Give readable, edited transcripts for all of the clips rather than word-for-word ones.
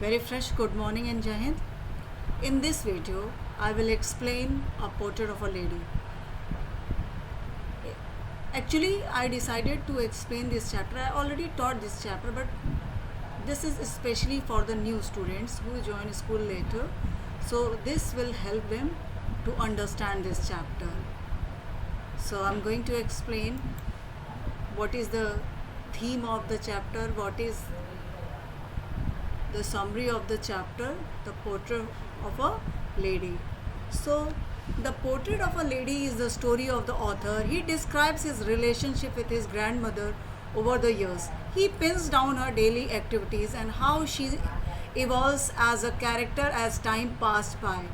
Very fresh good morning and Jai Hind. In this video, I will explain a portrait of a lady. Actually, I decided to explain this chapter. I already taught this chapter, but this is especially for the new students who join school later. So this will help them to understand this chapter. So I'm going to explain what is the theme of the chapter, what is the summary of the chapter, the portrait of a lady. So, the portrait of a lady is the story of the author. He describes his relationship with his grandmother over the years. He pins down her daily activities and how she evolves as a character as time passed by.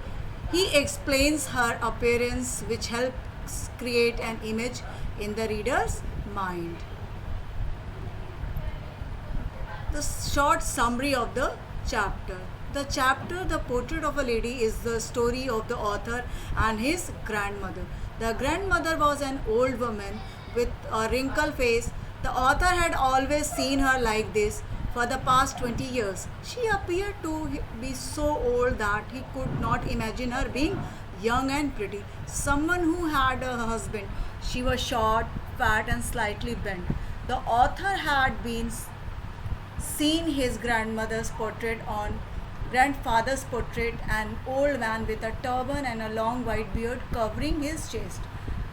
He explains her appearance, which helps create an image in the reader's mind. The short summary of the chapter. The chapter, The Portrait of a Lady, is the story of the author and his grandmother. The grandmother was an old woman with a wrinkled face. The author had always seen her like this for the past 20 years. She appeared to be so old that he could not imagine her being young and pretty. Someone who had a husband. She was short, fat, and slightly bent. The author had been seen his grandmother's portrait on grandfather's portrait, an old man with a turban and a long white beard covering his chest.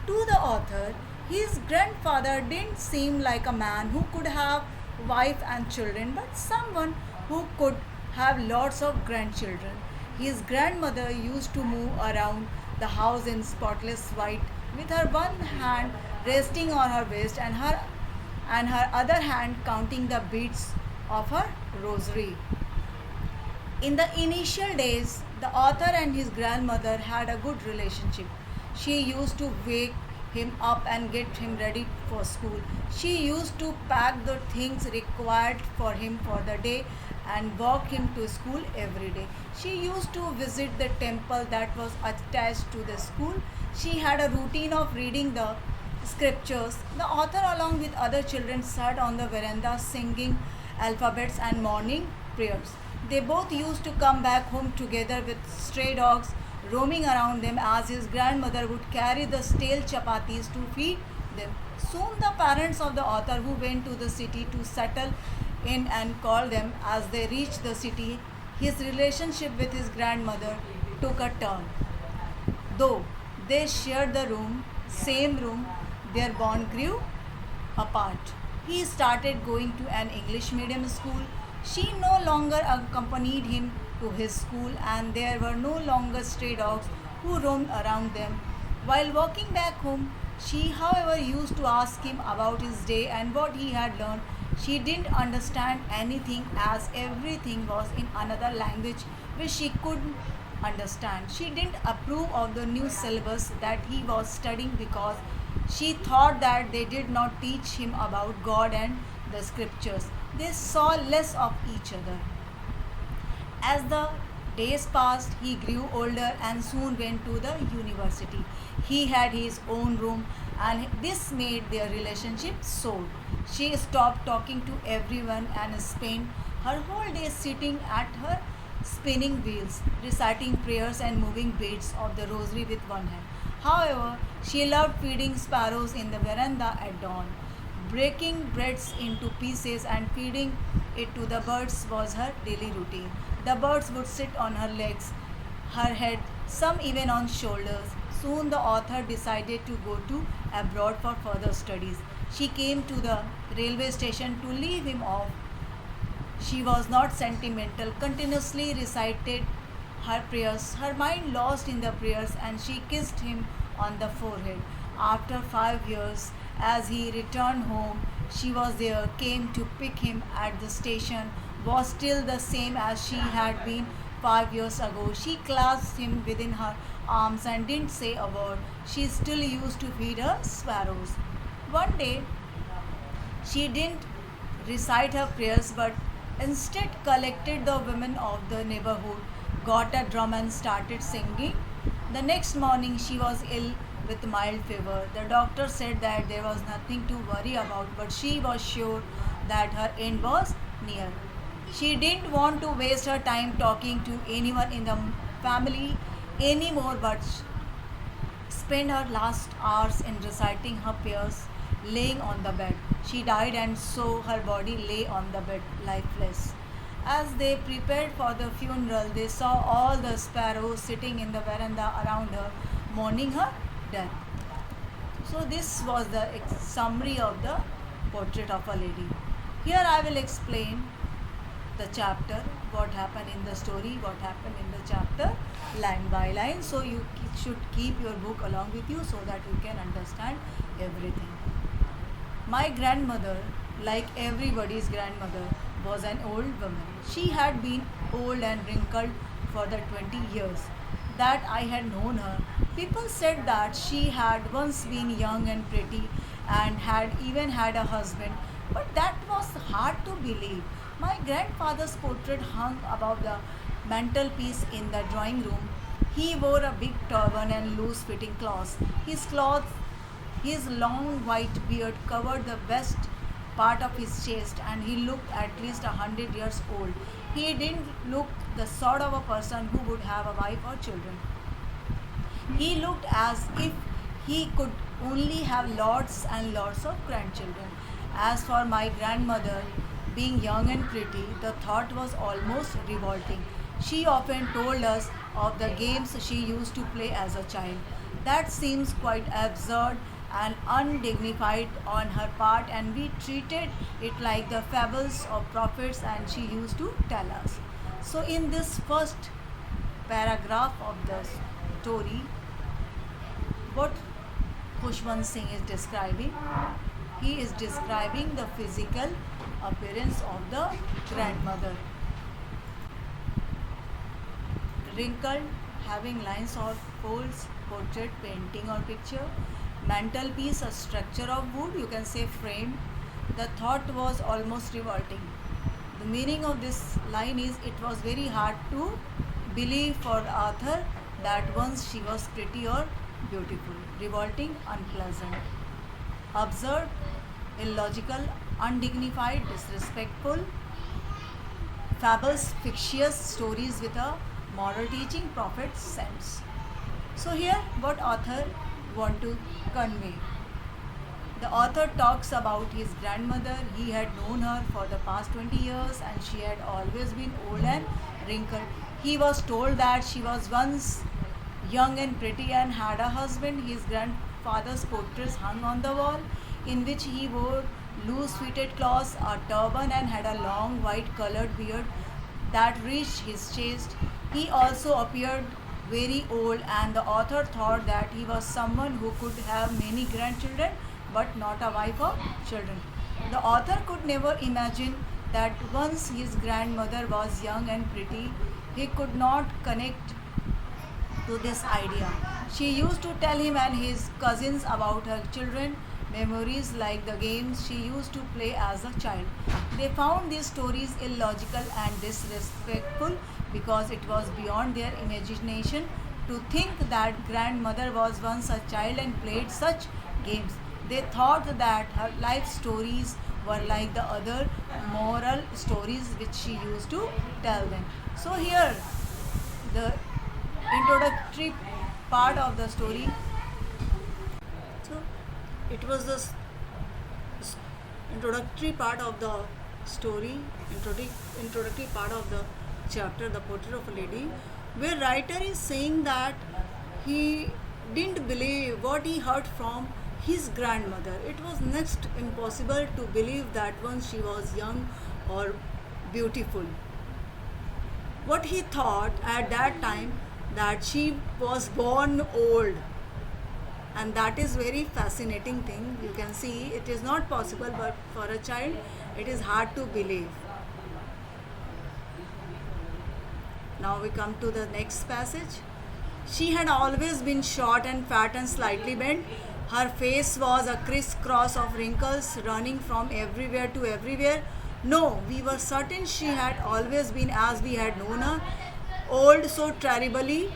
To the author, his grandfather didn't seem like a man who could have wife and children, but someone who could have lots of grandchildren. His grandmother used to move around the house in spotless white, with her one hand resting on her waist and her other hand counting the beads of her rosary. In the initial days, the author and his grandmother had a good relationship. She used to wake him up and get him ready for school. She used to pack the things required for him for the day and walk him to school every day. She used to visit the temple that was attached to the school. She had a routine of reading the scriptures. The author, along with other children, sat on the veranda singing alphabets and morning prayers. They both used to come back home together with stray dogs roaming around them as his grandmother would carry the stale chapatis to feed them. Soon the parents of the author, who went to the city to settle in and called them as they reached the city, his relationship with his grandmother took a turn. Though they shared the same room, their bond grew apart. He started going to an English medium school. She no longer accompanied him to his school, and there were no longer stray dogs who roamed around them. While walking back home, she, however, used to ask him about his day and what he had learned. She didn't understand anything, as everything was in another language which she couldn't understand. She didn't approve of the new syllabus that he was studying because she thought that they did not teach him about God and the scriptures. They saw less of each other. As the days passed, he grew older and soon went to the university. He had his own room, and this made their relationship sour. She stopped talking to everyone and spent her whole day sitting at her spinning wheels, reciting prayers and moving beads of the rosary with one hand. However, she loved feeding sparrows in the veranda at dawn. Breaking breads into pieces and feeding it to the birds was her daily routine. The birds would sit on her legs, her head, some even on shoulders. Soon the author decided to go to abroad for further studies. She came to the railway station to leave him off. She was not sentimental, continuously recited her prayers, her mind lost in the prayers, and she kissed him on the forehead. After 5 years, as he returned home, she was there, came to pick him at the station, was still the same as she had been 5 years ago. She clasped him within her arms and didn't say a word. She still used to feed her sparrows. One day, she didn't recite her prayers but instead collected the women of the neighborhood, got a drum, and started singing. The next morning, she was ill with mild fever. The doctor said that there was nothing to worry about, but she was sure that her end was near. She didn't want to waste her time talking to anyone in the family anymore, but spent her last hours in reciting her prayers laying on the bed. She died, and so her body lay on the bed lifeless. As they prepared for the funeral, they saw all the sparrows sitting in the veranda around her, mourning her death. So, this was the summary of the portrait of a lady. Here I will explain the chapter, what happened in the story, what happened in the chapter, line by line. So you should keep your book along with you so that you can understand everything. My grandmother, like everybody's grandmother, was an old woman. She had been old and wrinkled for the 20 years that I had known her. People said that she had once been young and pretty and had even had a husband, but that was hard to believe. My grandfather's portrait hung above the mantelpiece in the drawing room. He wore a big turban and loose fitting clothes. His long white beard covered the best part of his chest, and he looked at least 100 years old. He didn't look the sort of a person who would have a wife or children. He looked as if he could only have lots and lots of grandchildren. As for my grandmother, being young and pretty, the thought was almost revolting. She often told us of the games she used to play as a child. That seems quite absurd and undignified on her part, and we treated it like the fables of prophets and she used to tell us. So, in this first paragraph of the story, what Khushwant Singh is describing, he is describing the physical appearance of the grandmother. Wrinkled, having lines or folds, portrait, painting or picture, mantelpiece, a structure of wood, you can say frame. The thought was almost revolting. The meaning of this line is it was very hard to believe for the author that once she was pretty or beautiful. Revolting, unpleasant. Absurd, illogical, undignified, disrespectful. Fables, fictitious stories with a moral teaching, prophet sense. So here what author want to convey. The author talks about his grandmother. He had known her for the past 20 years and she had always been old and wrinkled. He was told that she was once young and pretty and had a husband. His grandfather's portraits hung on the wall, in which he wore loose fitted clothes, a turban, and had a long white colored beard that reached his chest. He also appeared very old, and the author thought that he was someone who could have many grandchildren but not a wife or children. The author could never imagine that once his grandmother was young and pretty, he could not connect to this idea. She used to tell him and his cousins about her children, memories like the games she used to play as a child. They found these stories illogical and disrespectful because it was beyond their imagination to think that grandmother was once a child and played such games. They thought that her life stories were like the other moral stories which she used to tell them. So here the introductory part of the story. So it was the introductory part of the story, introductory part of the chapter, The Portrait of a Lady, where writer is saying that he didn't believe what he heard from his grandmother. It was next impossible to believe that once she was young or beautiful. What he thought at that time that she was born old, and that is very fascinating thing. You can see it is not possible, but for a child it is hard to believe. Now we come to the next passage. She had always been short and fat and slightly bent. Her face was a crisscross of wrinkles running from everywhere to everywhere. No, we were certain she had always been as we had known her, old so terribly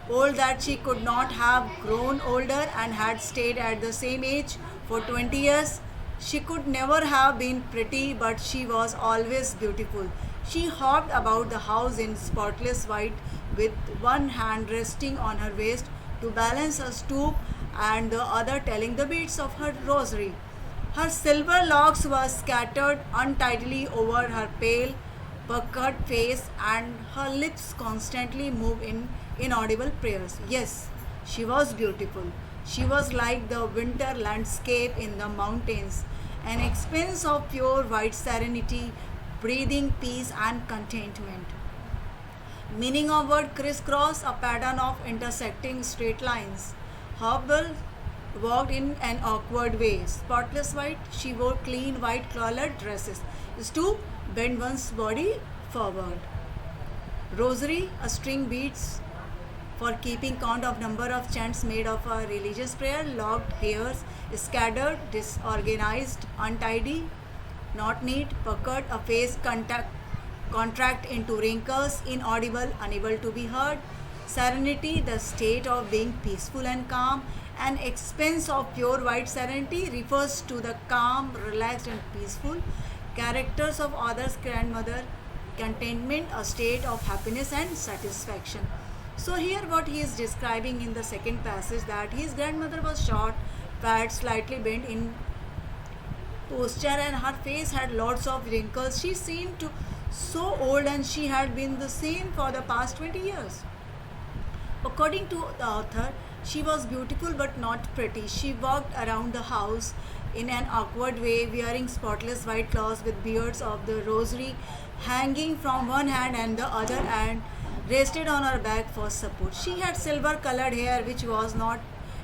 old that she could not have grown older and had stayed at the same age for 20 years. She could never have been pretty, but she was always beautiful. She hopped about the house in spotless white with one hand resting on her waist to balance a stoop and the other telling the beads of her rosary. Her silver locks were scattered untidily over her pale, puckered face, and her lips constantly moved in inaudible prayers. Yes, she was beautiful. She was like the winter landscape in the mountains, an expanse of pure white serenity, breathing peace and contentment. Meaning of word crisscross, a pattern of intersecting straight lines. Hubble walked in an awkward way. Spotless white, she wore clean white colored dresses. Stoop, bend one's body forward. Rosary, a string beads for keeping count of number of chants made of a religious prayer. Locked hairs, scattered, disorganized, untidy, not neat, puckered, a face contract into wrinkles, inaudible, unable to be heard. Serenity, the state of being peaceful and calm. An expanse of pure white serenity refers to the calm, relaxed, and peaceful characters of others' grandmother. Contentment, a state of happiness and satisfaction. So here what he is describing in the second passage, that his grandmother was short, fat, slightly bent in posture, and her face had lots of wrinkles. She seemed to so old, and she had been the same for the past 20 years. According to the author, she was beautiful but not pretty. She walked around the house in an awkward way, wearing spotless white clothes with beads of the rosary hanging from one hand and the other, and rested on her back for support. She had silver colored hair which was not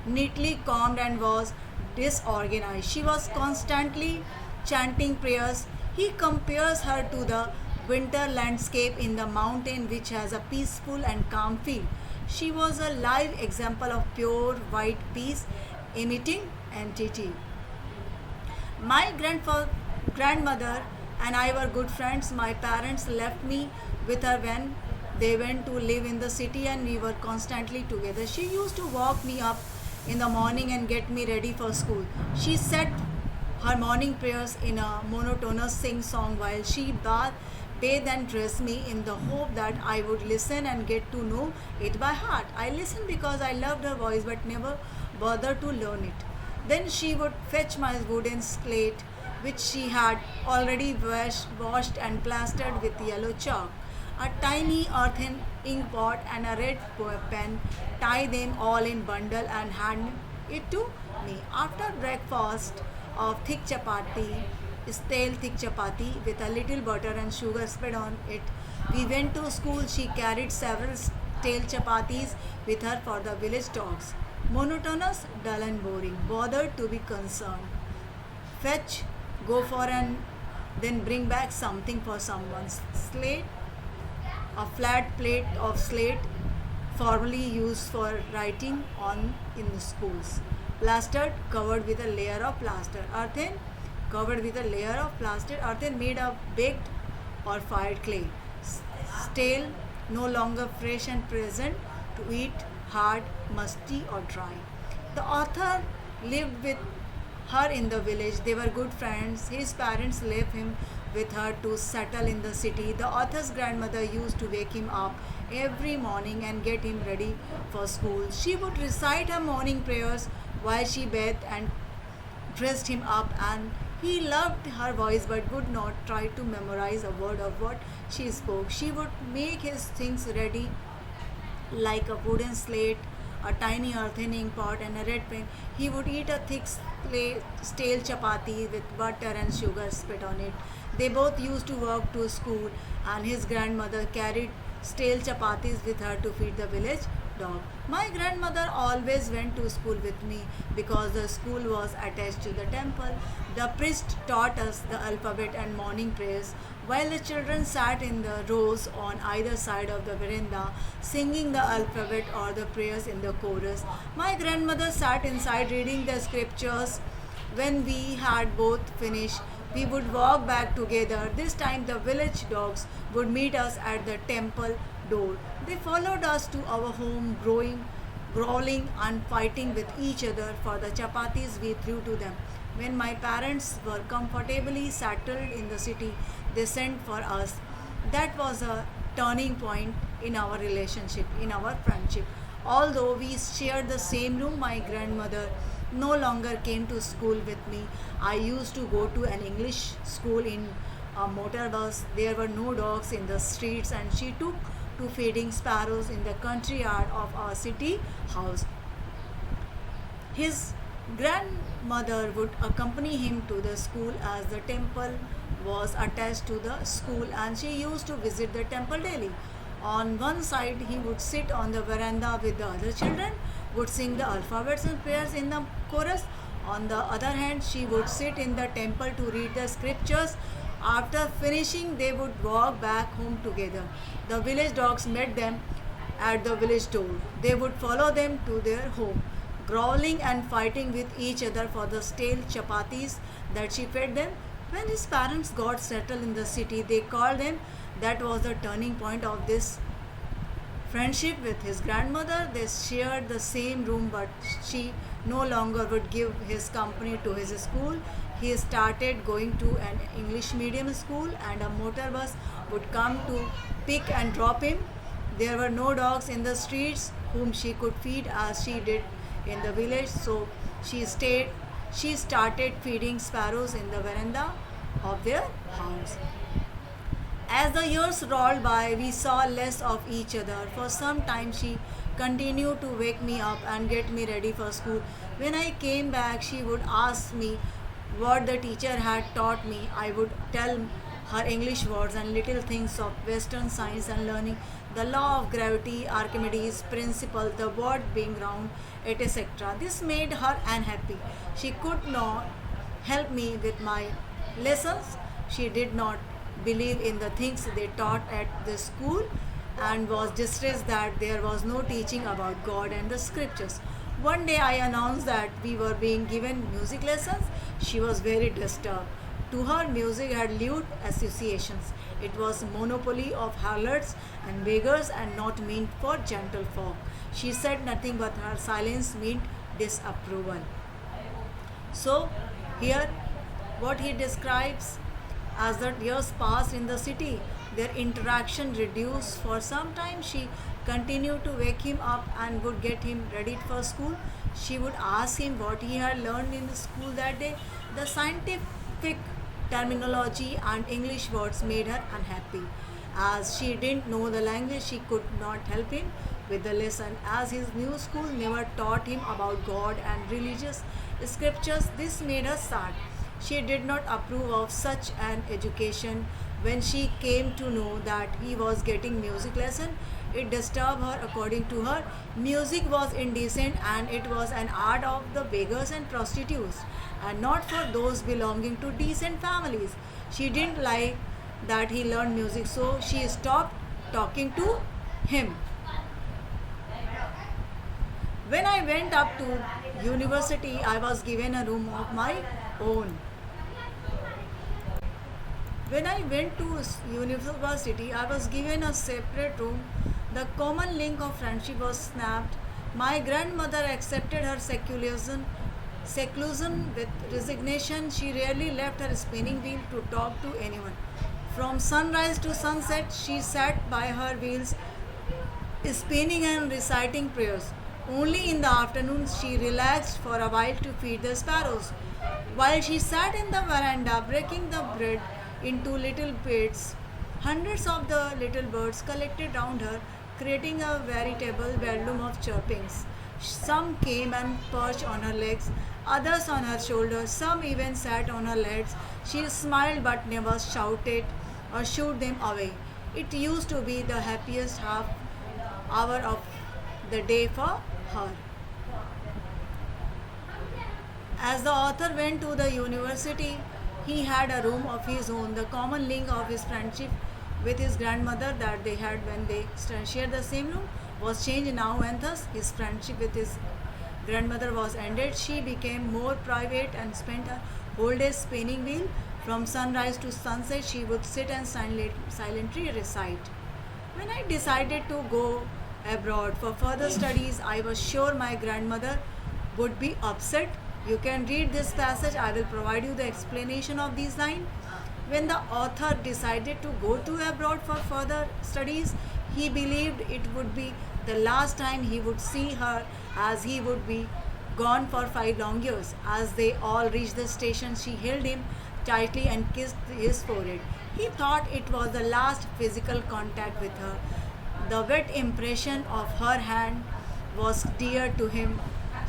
neatly combed and was disorganized. She was constantly chanting prayers. He compares her to the winter landscape in the mountain, which has a peaceful and calm feel. She was a live example of pure white peace emitting entity. My grandmother and I were good friends. My parents left me with her when they went to live in the city, and we were constantly together. She used to walk me up in the morning and get me ready for school. She said her morning prayers in a monotonous sing song while she bathed and dressed me, in the hope that I would listen and get to know it by heart. I listened because I loved her voice but never bothered to learn it. Then she would fetch my wooden slate, which she had already washed and plastered with yellow chalk, a tiny earthen ink pot, and a red pen, tie them all in bundle and hand it to me. After breakfast of thick chapati, stale thick chapati with a little butter and sugar spread on it, we went to school. She carried several stale chapatis with her for the village dogs. Monotonous, dull and boring, bothered to be concerned. Fetch, go for, and then bring back something for someone's slate, a flat plate of slate formerly used for writing on in the schools. Plastered, covered with a layer of plaster. Earthen, covered with a layer of plaster. Earthen, made of baked or fired clay. Stale, no longer fresh and present to eat, hard, musty or dry. The author lived with her in the village. They were good friends. His parents left him with her to settle in the city. The author's grandmother used to wake him up every morning and get him ready for school. She would recite her morning prayers while she bathed and dressed him up, and he loved her voice but would not try to memorize a word of what she spoke. She would make his things ready, like a wooden slate, a tiny earthen ink pot, and a red pen. He would eat a thick stale chapati with butter and sugar spit on it. They both used to walk to school, and his grandmother carried stale chapatis with her to feed the village dog. My grandmother always went to school with me because the school was attached to the temple. The priest taught us the alphabet and morning prayers, while the children sat in the rows on either side of the veranda, singing the alphabet or the prayers in the chorus. My grandmother sat inside reading the scriptures. When we had both finished, we would walk back together. This time the village dogs would meet us at the temple door. They followed us to our home, growling and fighting with each other for the chapatis we threw to them. When my parents were comfortably settled in the city, they sent for us. That was a turning point in our relationship, in our friendship. Although we shared the same room, my grandmother no longer came to school with me. I used to go to an English school in a motor bus. There were no dogs in the streets, and she took to feeding sparrows in the country yard of our city house. His grandmother would accompany him to the school as the temple was attached to the school, and she used to visit the temple daily. On one side, he would sit on the veranda with the other children, would sing the alphabets and prayers in the chorus. On the other hand, she would sit in the temple to read the scriptures. After finishing, they would walk back home together. The village dogs met them at the village door. They would follow them to their home, growling and fighting with each other for the stale chapatis that she fed them. When his parents got settled in the city, they called them. That was the turning point of this friendship with his grandmother. They shared the same room, but she no longer would give his company to his school. He started going to an English medium school, and a motor bus would come to pick and drop him. There were no dogs in the streets whom she could feed as she did in the village, so she stayed. She started feeding sparrows in the veranda of their house. As the years rolled by, we saw less of each other. For some time, she continued to wake me up and get me ready for school. When I came back, she would ask me what the teacher had taught me. I would tell her English words and little things of Western science and learning, the law of gravity, Archimedes' principle, the world being round, etc. This made her unhappy. She could not help me with my lessons. She did not believe in the things they taught at the school and was distressed that there was no teaching about God and the scriptures. One day I announced that we were being given music lessons. She was very disturbed. To her, music had lewd associations. It was monopoly of harlots and beggars and not meant for gentlefolk. She said nothing, but her silence meant disapproval. So, here, what he describes as the years passed in the city, their interaction reduced. For some time, she continued to wake him up and would get him ready for school. She would ask him what he had learned in the school that day. The scientific terminology and English words made her unhappy. As she didn't know the language, she could not help him with the lesson. As his new school never taught him about God and religious scriptures, this made her sad. She did not approve of such an education. When she came to know that he was getting music lesson, it disturbed her. According to her, music was indecent and it was an art of the beggars and prostitutes and not for those belonging to decent families. She didn't like that he learned music, so she stopped talking to him. When I went up to university, I was given a room of my own. When I went to university, I was given a separate room. The common link of friendship was snapped. My grandmother accepted her seclusion with resignation. She rarely left her spinning wheel to talk to anyone. From sunrise to sunset, she sat by her wheels, spinning and reciting prayers. Only in the afternoons she relaxed for a while to feed the sparrows. While she sat in the veranda breaking the bread into little bits, hundreds of the little birds collected round her, creating a veritable bedroom of chirpings. Some came and perched on her legs, others on her shoulders, some even sat on her legs. She smiled but never shouted or shooed them away. It used to be the happiest half hour of the day for her. As the author went to the university, he had a room of his own. The common link of his friendship with his grandmother that they had when they shared the same room was changed now, and thus his friendship with his grandmother was ended. She became more private and spent her whole day spinning wheel. From sunrise to sunset, she would sit and silently recite. When I decided to go abroad for further studies, I was sure my grandmother would be upset. You can read this passage. I will provide you the explanation of these lines. When the author decided to go to abroad for further studies, he believed it would be the last time he would see her, as he would be gone for 5 long years. As they all reached the station, she held him tightly and kissed his forehead. He thought it was the last physical contact with her. The wet impression of her hand was dear to him.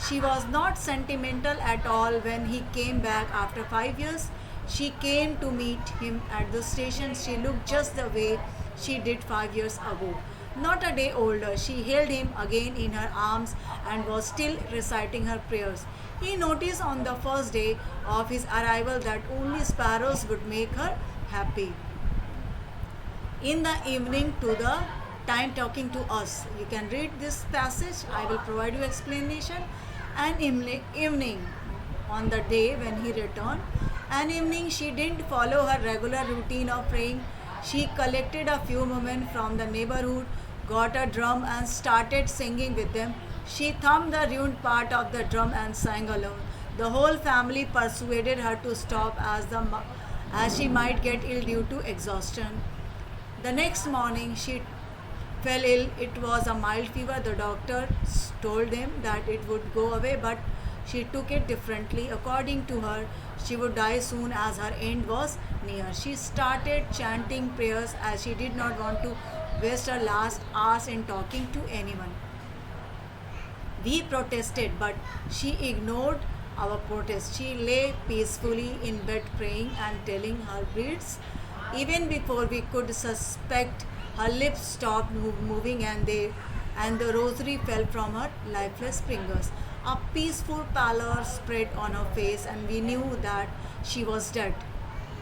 She was not sentimental at all when he came back after 5 years. She came to meet him at the station. She looked just the way she did 5 years ago. Not a day older, she held him again in her arms and was still reciting her prayers. He noticed on the first day of his arrival that only sparrows would make her happy. In the evening to the time talking to us. You can read this passage. I will provide you explanation. An evening on the day when he returned. An evening she didn't follow her regular routine of praying. She collected a few women from the neighborhood, got a drum and started singing with them. She thumped the ruined part of the drum and sang alone. The whole family persuaded her to stop as she might get ill due to exhaustion. The next morning she fell ill. It was a mild fever. The doctor told them that it would go away, but she took it differently. According to her, she would die soon as her end was near. She started chanting prayers as she did not want to waste her last hours in talking to anyone. We protested, but she ignored our protest. She lay peacefully in bed praying and telling her beads. Even before we could suspect, her lips stopped moving and the rosary fell from her lifeless fingers. A peaceful pallor spread on her face, and we knew that she was dead.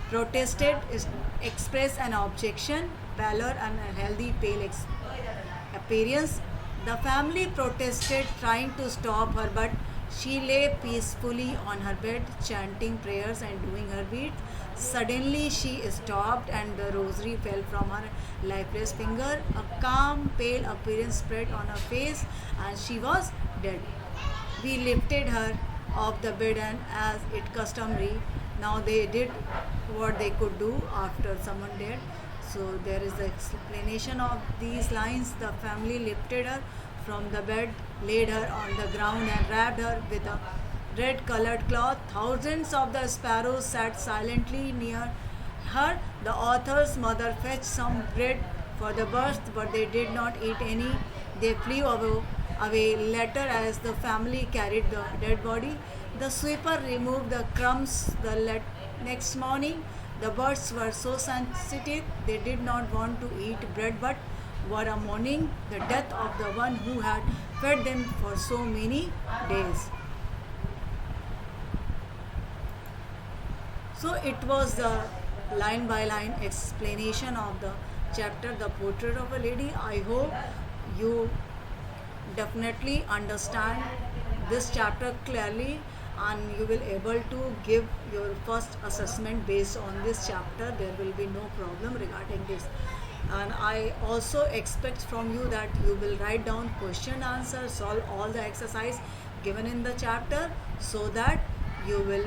Protested, expressed an objection, pallor and a healthy pale appearance. The family protested, trying to stop her, but she lay peacefully on her bed, chanting prayers and doing her beads. Suddenly she stopped and the rosary fell from her lifeless finger. A calm, pale appearance spread on her face, and she was dead. We lifted her off the bed, and as it customary, now they did what they could do after someone dead. So there is the explanation of these lines. The family lifted her from the bed, laid her on the ground and wrapped her with a red colored cloth. Thousands of the sparrows sat silently near her. The author's mother fetched some bread for the birds, but they did not eat any. They flew away later as the family carried the dead body. The sweeper removed the crumbs the next morning. The birds were so sensitive they did not want to eat bread, but were mourning the death of the one who had fed them for so many days. So it was the line by line explanation of the chapter, The Portrait of a Lady. I hope you definitely understand this chapter clearly, and you will able to give your first assessment based on this chapter. There will be no problem regarding this. And I also expect from you that you will write down question answer, solve all the exercise given in the chapter, so that you will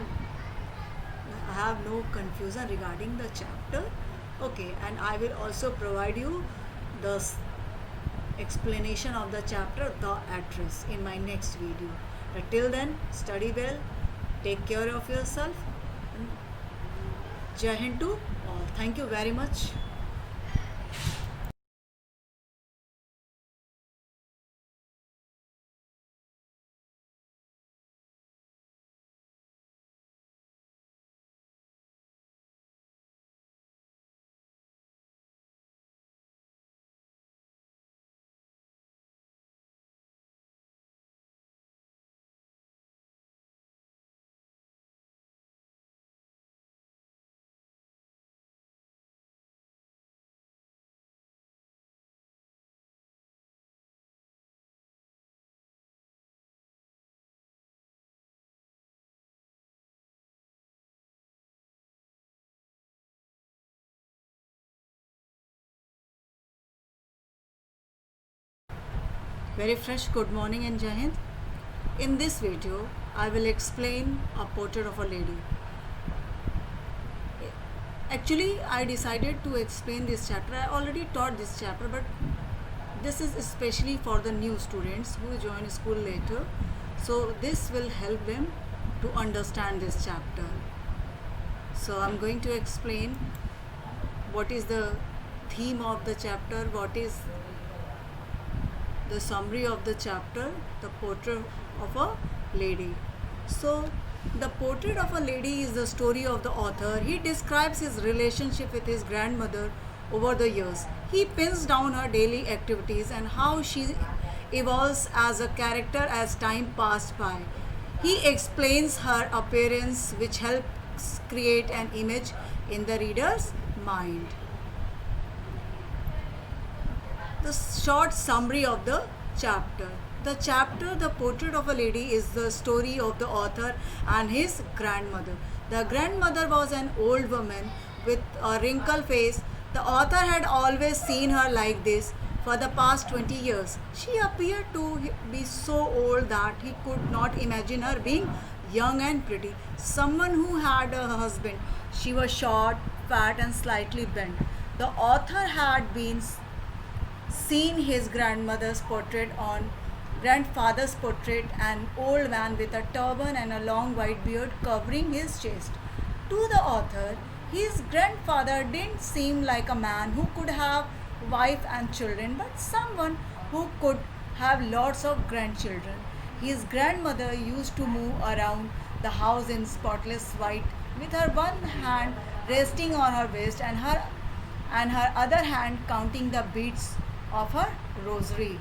have no confusion regarding the chapter. Okay, and I will also provide you the explanation of the chapter, the address, in my next video. But till then, study well, take care of yourself, and Jai Hind to all. Thank you very much. Very fresh good morning and Jai Hind. In this video, I will explain a portrait of a lady. Actually, I decided to explain this chapter. I already taught this chapter, but this is especially for the new students who join school later. So this will help them to understand this chapter. So I'm going to explain what is the theme of the chapter, what is the summary of the chapter, the portrait of a lady. So, the portrait of a lady is the story of the author. He describes his relationship with his grandmother over the years. He pins down her daily activities and how she evolves as a character as time passed by. He explains her appearance, which helps create an image in the reader's mind. The short summary of the chapter. The chapter, The Portrait of a Lady, is the story of the author and his grandmother. The grandmother was an old woman with a wrinkled face. The author had always seen her like this for the past 20 years. She appeared to be so old that he could not imagine her being young and pretty. Someone who had a husband. She was short, fat, and slightly bent. The author had been seen his grandfather's portrait, an old man with a turban and a long white beard covering his chest. To the author, his grandfather didn't seem like a man who could have wife and children, but someone who could have lots of grandchildren. His grandmother used to move around the house in spotless white, with her one hand resting on her waist and her other hand counting the beads of her rosary.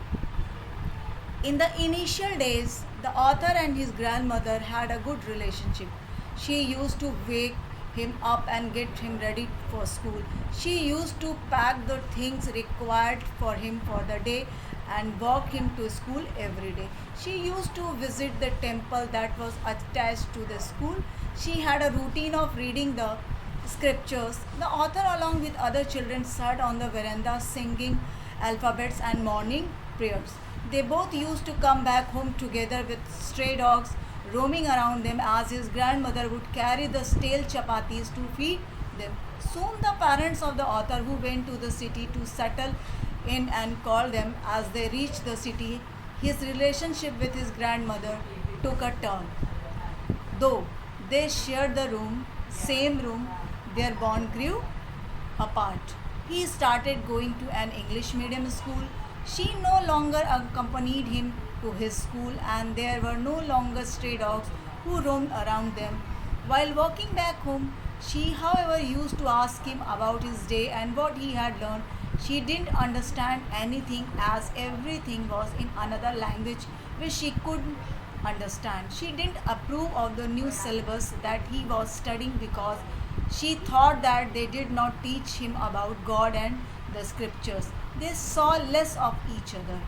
In the initial days, the author and his grandmother had a good relationship. She used to wake him up and get him ready for school. She used to pack the things required for him for the day and walk him to school every day. She used to visit the temple that was attached to the school. She had a routine of reading the scriptures. The author, along with other children, sat on the veranda singing alphabets and morning prayers. They both used to come back home together with stray dogs roaming around them as his grandmother would carry the stale chapatis to feed them. Soon the parents of the author, who went to the city to settle in and called them as they reached the city, his relationship with his grandmother took a turn. Though they shared the same room, their bond grew apart. He started going to an English medium school. She no longer accompanied him to his school, and there were no longer stray dogs who roamed around them. While walking back home, she, however, used to ask him about his day and what he had learned. She didn't understand anything as everything was in another language which she couldn't understand. She didn't approve of the new syllabus that he was studying because she thought that they did not teach him about God and the scriptures. They saw less of each other.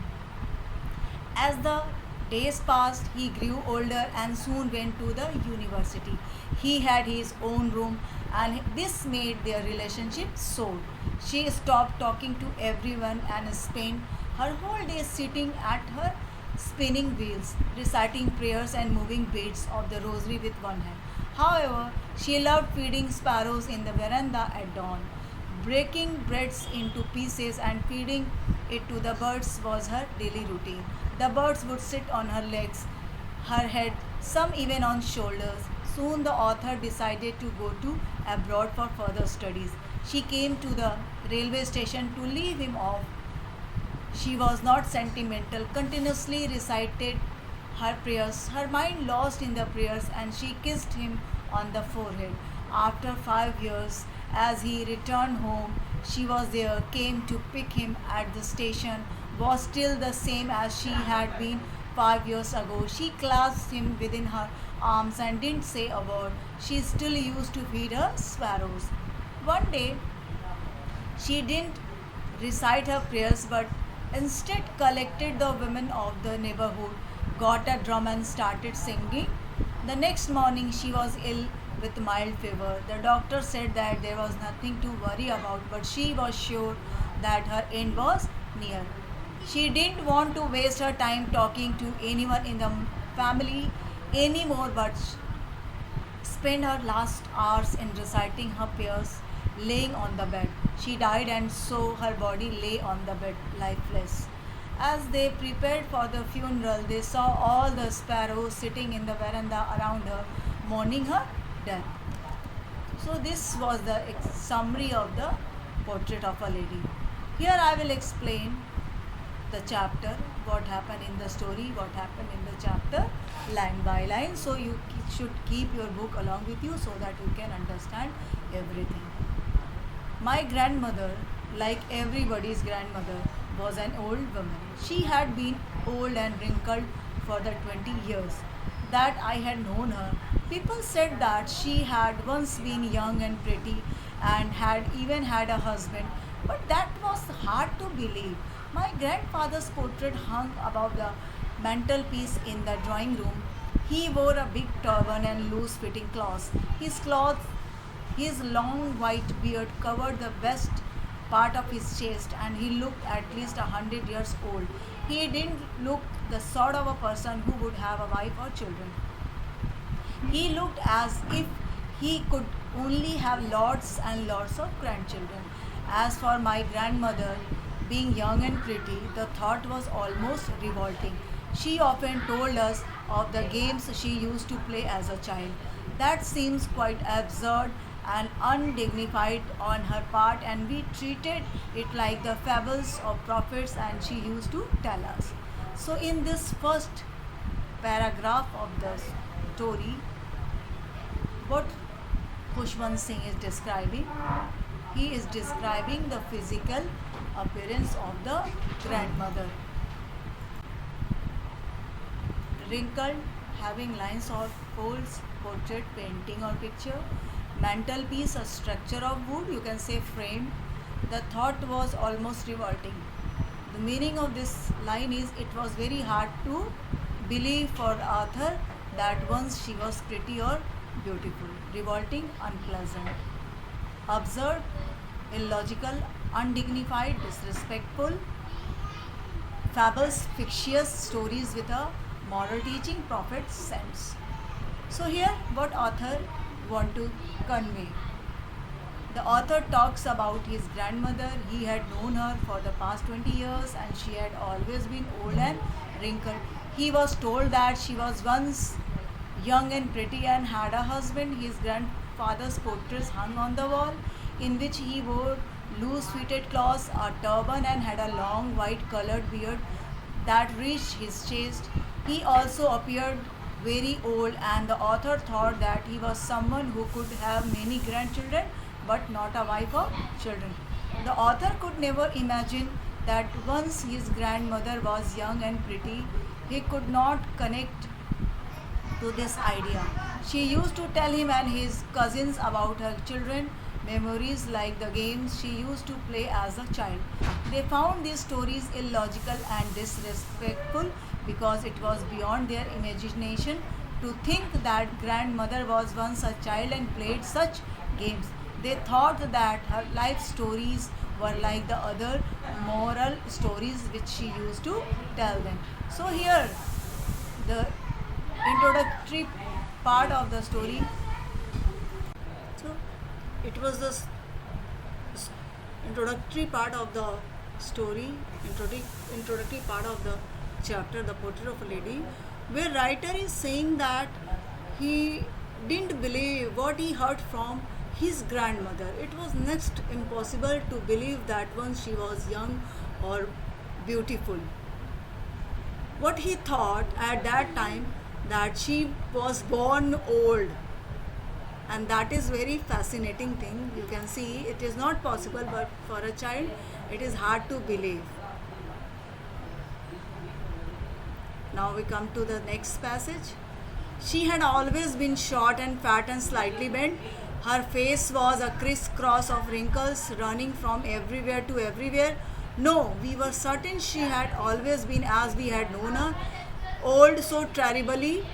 As the days passed, he grew older and soon went to the university. He had his own room, and this made their relationship sour. She stopped talking to everyone and spent her whole day sitting at her spinning wheels, reciting prayers and moving beads of the rosary with one hand. However, she loved feeding sparrows in the veranda at dawn. Breaking breads into pieces and feeding it to the birds was her daily routine. The birds would sit on her legs, her head, some even on shoulders. Soon the author decided to go abroad for further studies. She came to the railway station to leave him off. She was not sentimental, continuously recited her prayers, her mind lost in the prayers, and she kissed him on the forehead. After 5 years, as he returned home, she was there, came to pick him at the station, was still the same as she had been 5 years ago. She clasped him within her arms and didn't say a word. She still used to feed her sparrows. One day, she didn't recite her prayers but instead collected the women of the neighborhood, got a drum and started singing. The next morning, she was ill with mild fever. The doctor said that there was nothing to worry about, but she was sure that her end was near. She didn't want to waste her time talking to anyone in the family anymore, but spent her last hours in reciting her prayers, laying on the bed. She died, and so her body lay on the bed, lifeless. As they prepared for the funeral, they saw all the sparrows sitting in the veranda around her, mourning her death. So, this was the summary of the portrait of a lady. Here I will explain the chapter, what happened in the story, what happened in the chapter, line by line. So, you should keep your book along with you so that you can understand everything. My grandmother, like everybody's grandmother, was an old woman. She had been old and wrinkled for the 20 years that I had known her. People said that she had once been young and pretty and had even had a husband, but that was hard to believe. My grandfather's portrait hung above the mantelpiece in the drawing room. He wore a big turban and loose fitting clothes. His long white beard covered the best part of his chest, and he looked at least 100 years old. He didn't look the sort of a person who would have a wife or children. He looked as if he could only have lots and lots of grandchildren. As for my grandmother, being young and pretty, the thought was almost revolting. She often told us of the games she used to play as a child. That seems quite absurd and undignified on her part, and we treated it like the fables of prophets and she used to tell us. So, in this first paragraph of the story, what Khushwant Singh is describing, he is describing the physical appearance of the grandmother. Wrinkled, having lines or folds, portrait, painting or picture. Mantelpiece, a structure of wood, you can say frame. The thought was almost revolting. The meaning of this line is, it was very hard to believe for the author that once she was pretty or beautiful. Revolting, unpleasant. Absurd, illogical, undignified, disrespectful. Fables, fictitious stories with a moral teaching, prophet sense. So here what author want to convey. The author talks about his grandmother. He had known her for the past 20 years and she had always been old and wrinkled. He was told that she was once young and pretty and had a husband. His grandfather's portraits hung on the wall, in which he wore loose fitted clothes, a turban, and had a long white colored beard that reached his chest. He also appeared very old, and the author thought that he was someone who could have many grandchildren but not a wife or children. The author could never imagine that once his grandmother was young and pretty, he could not connect to this idea. She used to tell him and his cousins about her children, memories like the games she used to play as a child. They found these stories illogical and disrespectful because it was beyond their imagination to think that grandmother was once a child and played such games. They thought that her life stories were like the other moral stories which she used to tell them. So here the introductory part of the story. So it was the introductory part of the story, introductory part of the chapter, The Portrait of a Lady, where writer is saying that he didn't believe what he heard from his grandmother. It was next impossible to believe that once she was young or beautiful. What he thought at that time, that she was born old, and that is very fascinating thing. You can see it is not possible, but for a child it is hard to believe. Now we come to the next passage. She had always been short and fat and slightly bent. Her face was a crisscross of wrinkles running from everywhere to everywhere. No, we were certain she had always been as we had known her, old, so terribly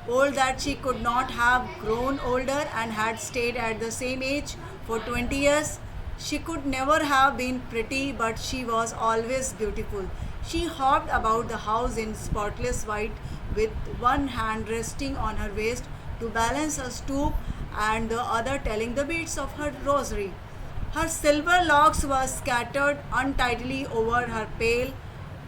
old that she could not have grown older and had stayed at the same age for 20 years. She could never have been pretty, but she was always beautiful. She hopped about the house in spotless white with one hand resting on her waist to balance a stoop and the other telling the beads of her rosary. Her silver locks were scattered untidily over her pale,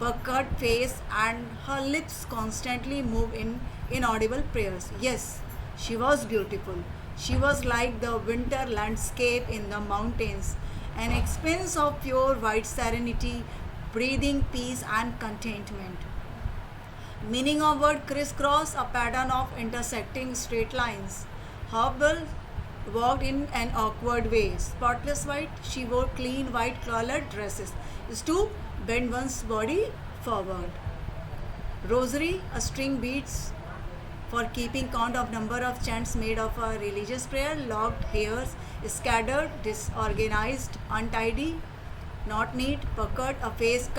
puckered face, and her lips constantly moved in inaudible prayers. Yes, she was beautiful. She was like the winter landscape in the mountains, an expanse of pure white serenity, breathing peace and contentment. Meaning of word crisscross, a pattern of intersecting straight lines. Hubble walked in an awkward way. Spotless white, she wore clean white colored dresses. Stoop, bend one's body forward. Rosary, a string beads for keeping count of number of chants made of a religious prayer. Locked hairs, scattered, disorganized, untidy, not neat, puckered, a face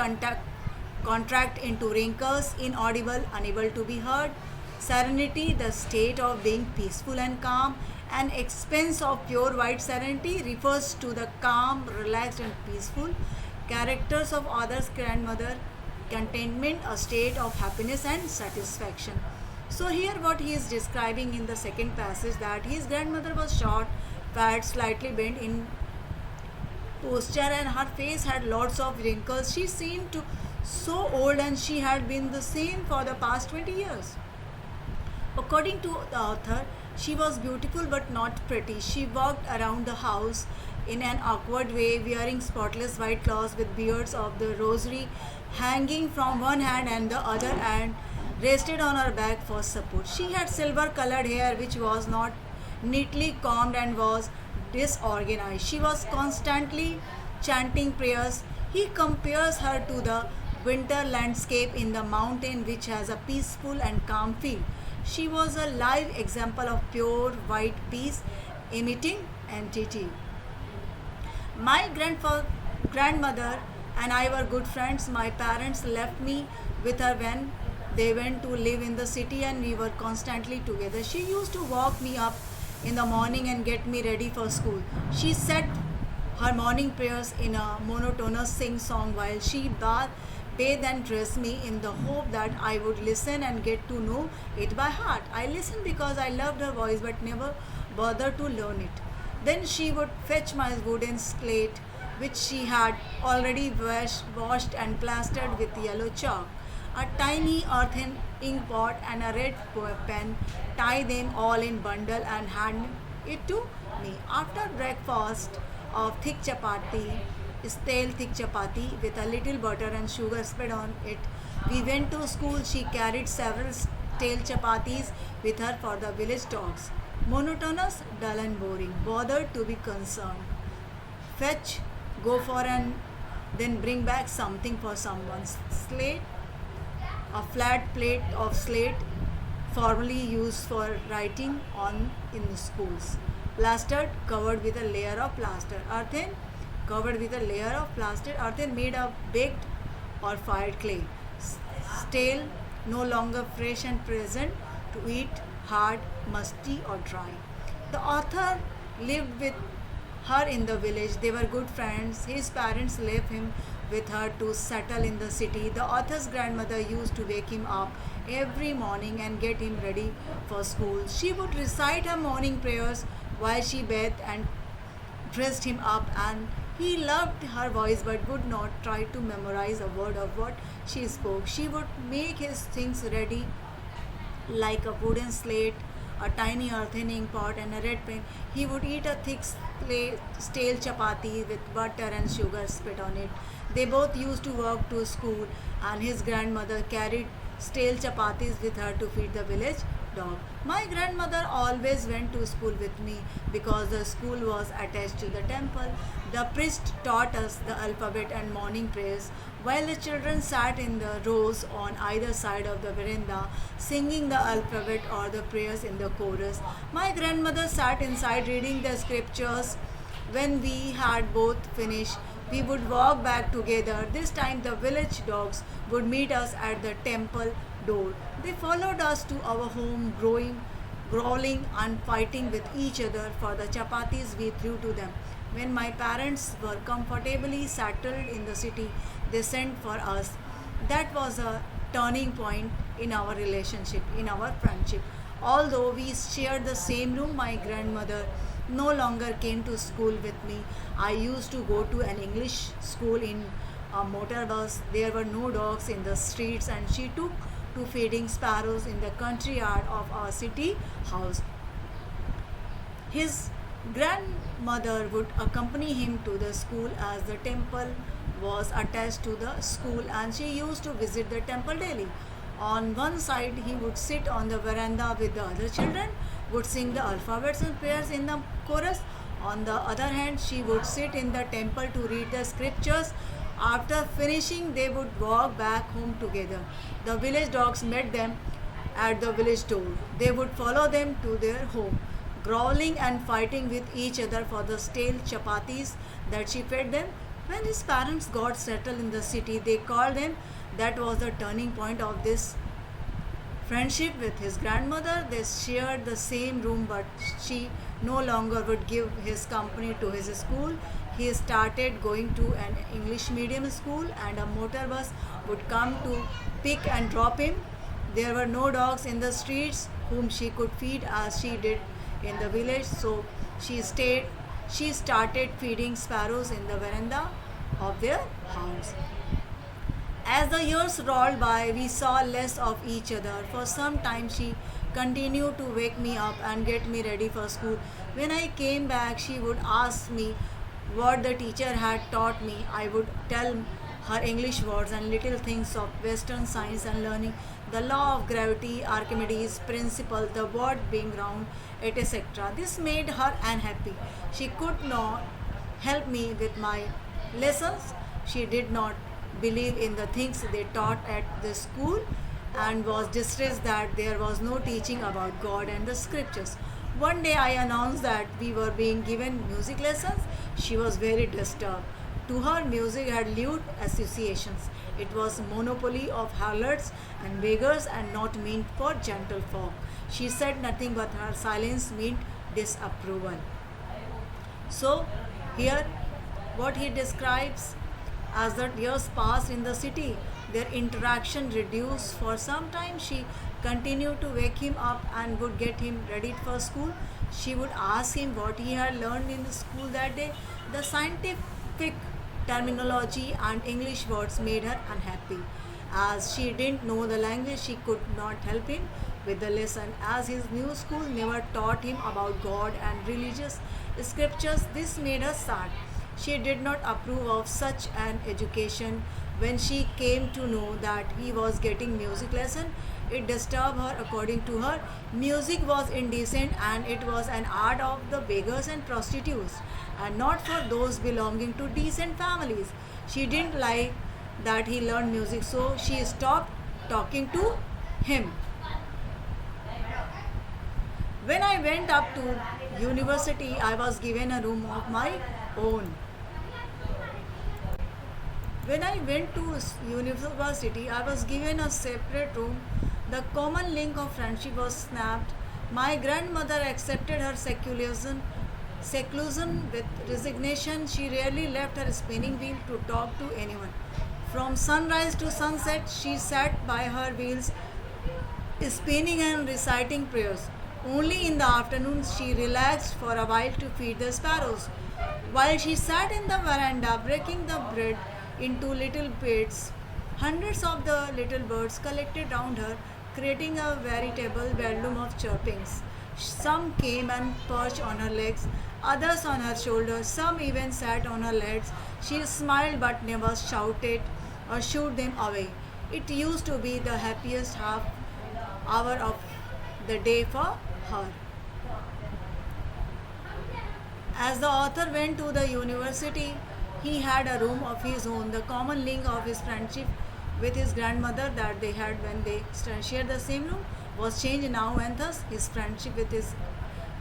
contract into wrinkles, inaudible, unable to be heard. Serenity, the state of being peaceful and calm. An expanse of pure white serenity refers to the calm, relaxed, and peaceful characters of others' grandmother. Contentment, a state of happiness and satisfaction. So here what he is describing in the second passage, that his grandmother was short, fat, slightly bent in posture, and her face had lots of wrinkles. She seemed to so old, and she had been the same for the past 20 years. According to the author, she was beautiful but not pretty. She walked around the house in an awkward way, wearing spotless white clothes with beards of the rosary hanging from one hand and the other, and rested on her back for support. She had silver colored hair which was not neatly combed and was disorganized. She was constantly chanting prayers. He compares her to the winter landscape in the mountain, which has a peaceful and calm feel. She was a live example of pure white peace, emitting entity. My grandmother and I were good friends. My parents left me with her when they went to live in the city, and we were constantly together. She used to walk me up in the morning and get me ready for school. She said her morning prayers in a monotonous sing song while she bathed and dressed me, in the hope that I would listen and get to know it by heart. I listened because I loved her voice but never bothered to learn it. Then she would fetch my wooden slate, which she had already washed and plastered with yellow chalk, a tiny earthen ink pot, and a red pen, tie them all in bundle and hand it to me. After breakfast of thick chapati, stale thick chapati with a little butter and sugar spread on it, we went to school. She carried several stale chapatis with her for the village dogs. Monotonous, dull and boring, bothered to be concerned. Fetch, go for, and then bring back something for someone's slate, a flat plate of slate formerly used for writing on in the schools. Plastered, covered with a layer of plaster. Earthen, covered with a layer of plaster. Earthen, made of baked or fired clay. Stale, no longer fresh and present to eat, hard, musty or dry. The author lived with her in the village. They were good friends. His parents left him with her to settle in the city. The author's grandmother used to wake him up every morning and get him ready for school. She would recite her morning prayers while she bathed and dressed him up, and he loved her voice but would not try to memorize a word of what she spoke. She would make his things ready, like a wooden slate, a tiny earthen ink pot, and a red pen. He would eat a thick stale chapati with butter and sugar spit on it. They both used to walk to school, and his grandmother carried stale chapatis with her to feed the village dog. My grandmother always went to school with me because the school was attached to the temple. The priest taught us the alphabet and morning prayers, while the children sat in the rows on either side of the veranda, singing the alphabet or the prayers in the chorus. My grandmother sat inside reading the scriptures. When we had both finished, we would walk back together. This time the village dogs would meet us at the temple door. They followed us to our home, growling and fighting with each other for the chapatis we threw to them. When my parents were comfortably settled in the city, they sent for us. That was a turning point in our relationship, in our friendship. Although we shared the same room, my grandmother no longer came to school with me. I used to go to an English school in a motor bus. There were no dogs in the streets, and she took to feeding sparrows in the country yard of our city house. His grandmother would accompany him to the school as the temple was attached to the school, and she used to visit the temple daily. On one side, he would sit on the veranda with the other children, would sing the alphabets and prayers in the chorus. On the other hand, she would sit in the temple to read the scriptures. After finishing, they would walk back home together. The village dogs met them at the village door. They would follow them to their home, growling and fighting with each other for the stale chapatis that she fed them. When his parents got settled in the city, they called them. That was the turning point of this friendship with his grandmother. They shared the same room, but she no longer would give his company to his school. He started going to an English medium school, and a motor bus would come to pick and drop him. There were no dogs in the streets whom she could feed as she did in the village, so she started feeding sparrows in the veranda of their house. As the years rolled by, we saw less of each other. For some time, she continued to wake me up and get me ready for school. When I came back, she would ask me what the teacher had taught me. I would tell her English words and little things of Western science and learning, the law of gravity, Archimedes' principle, the world being round, etc. This made her unhappy. She could not help me with my lessons. She did not believe in the things they taught at the school and was distressed that there was no teaching about God and the scriptures. One day I announced that we were being given music lessons. She was very disturbed. To her, music had lewd associations. It was monopoly of harlots and beggars and not meant for gentlefolk. She said nothing, but her silence meant disapproval. So, here what he describes: as the years passed in the city, their interaction reduced. For some time, she continued to wake him up and would get him ready for school. She would ask him what he had learned in the school that day. The scientific terminology and English words made her unhappy. As she didn't know the language, she could not help him with the lesson. As his new school never taught him about God and religious scriptures, this made her sad. She did not approve of such an education. When she came to know that he was getting music lesson, it disturbed her. According to her, music was indecent and it was an art of the beggars and prostitutes and not for those belonging to decent families. She didn't like that he learned music, so she stopped talking to him. When I went up to university, I was given a room of my own. When I went to university, I was given a separate room. The common link of friendship was snapped. My grandmother accepted her seclusion with resignation. She rarely left her spinning wheel to talk to anyone. From sunrise to sunset, she sat by her wheels, spinning and reciting prayers. Only in the afternoons she relaxed for a while to feed the sparrows. While she sat in the veranda breaking the bread into little bits, hundreds of the little birds collected round her, creating a veritable bedroom of chirpings. Some came and perched on her legs, others on her shoulders, some even sat on her legs. She smiled but never shouted or shooed them away. It used to be the happiest half hour of the day for her. As the author went to the university, he had a room of his own. The common link of his friendship with his grandmother that they had when they shared the same room was changed now, and thus his friendship with his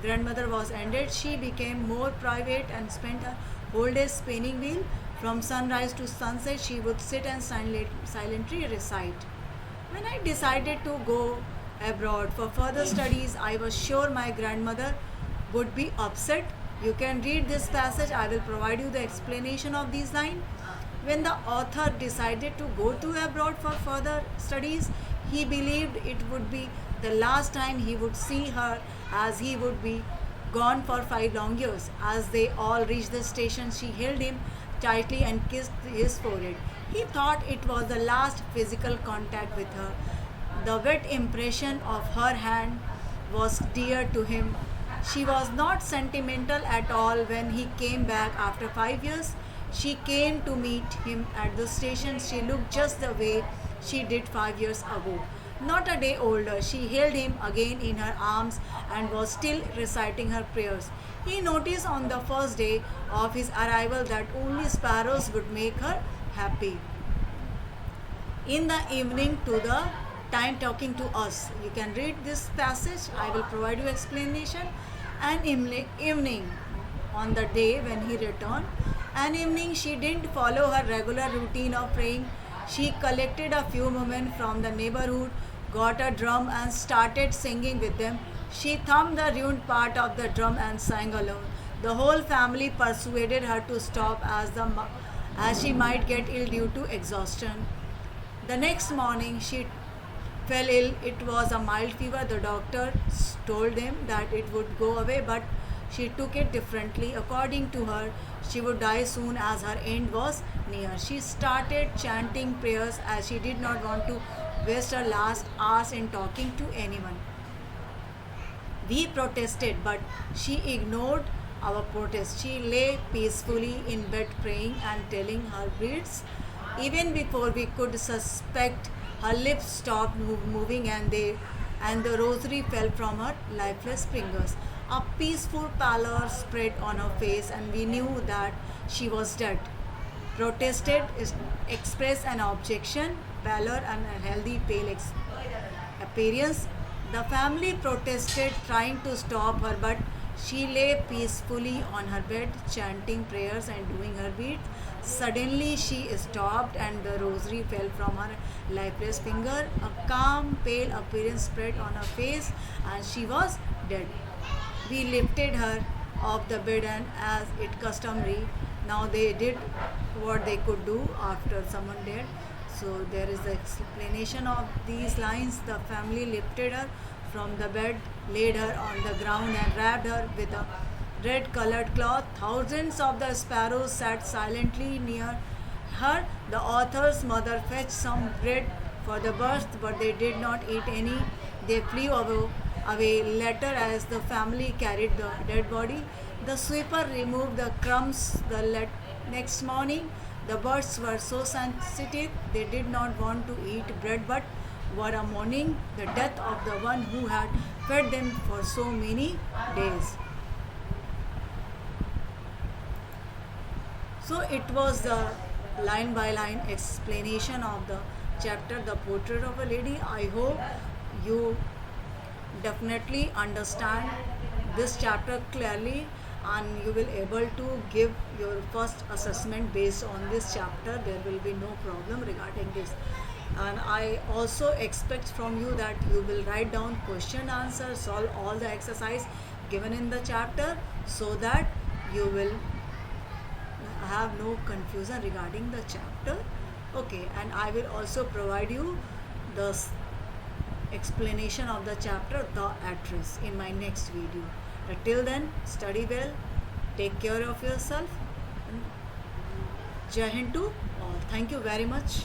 grandmother was ended. She became more private and spent her whole day spinning wheel. From sunrise to sunset, she would sit and silently recite. When I decided to go abroad for further studies, I was sure my grandmother would be upset. You can read this passage. I will provide you the explanation of these lines. When the author decided to go to abroad for further studies, he believed it would be the last time he would see her, as he would be gone for 5 long years. As they all reached the station, she held him tightly and kissed his forehead. He thought it was the last physical contact with her. The wet impression of her hand was dear to him. She was not sentimental at all when he came back after 5 years. She came to meet him at the station. She looked just the way she did 5 years ago. Not a day older, she held him again in her arms and was still reciting her prayers. He noticed on the first day of his arrival that only sparrows would make her happy. In the evening to the time talking to us. You can read this passage. I will provide you explanation. An evening on the day when he returned. An evening she didn't follow her regular routine of praying. She collected a few women from the neighborhood, got a drum and started singing with them. She thumped the ruined part of the drum and sang alone. The whole family persuaded her to stop as she might get ill due to exhaustion. The next morning she fell ill. It was a mild fever. The doctor told them that it would go away, but she took it differently. According to her, she would die soon as her end was near. She started chanting prayers as she did not want to waste her last hours in talking to anyone. We protested, but she ignored our protest. She lay peacefully in bed praying and telling her beads. Even before we could suspect, her lips stopped moving and the rosary fell from her lifeless fingers. A peaceful pallor spread on her face and we knew that she was dead. Protested, expressed an objection, pallor and a healthy pale appearance. The family protested, trying to stop her, but she lay peacefully on her bed, chanting prayers and doing her beads. Suddenly she stopped and the rosary fell from her lifeless finger. A calm, pale appearance spread on her face and she was dead. We lifted her off the bed and as it customary, now they did what they could do after someone dead. So there is the explanation of these lines. The family lifted her from the bed, laid her on the ground and wrapped her with a red colored cloth. Thousands of the sparrows sat silently near her. The author's mother fetched some bread for the birds, but they did not eat any. They flew away later as the family carried the dead body. The sweeper removed the crumbs the next morning. The birds were so sensitive they did not want to eat bread but were mourning the death of the one who had fed them for so many days. So it was the line by line explanation of the chapter The Portrait of a Lady. I hope you definitely understand this chapter clearly and you will able to give your first assessment based on this chapter. There will be no problem regarding this, and I also expect from you that you will write down question answer, solve all the exercise given in the chapter so that you will have no confusion regarding the chapter. Okay, and I will also provide you the explanation of the chapter The Address in my next video. Till then, study well, take care of yourself. Jai Hind to all. Thank you very much.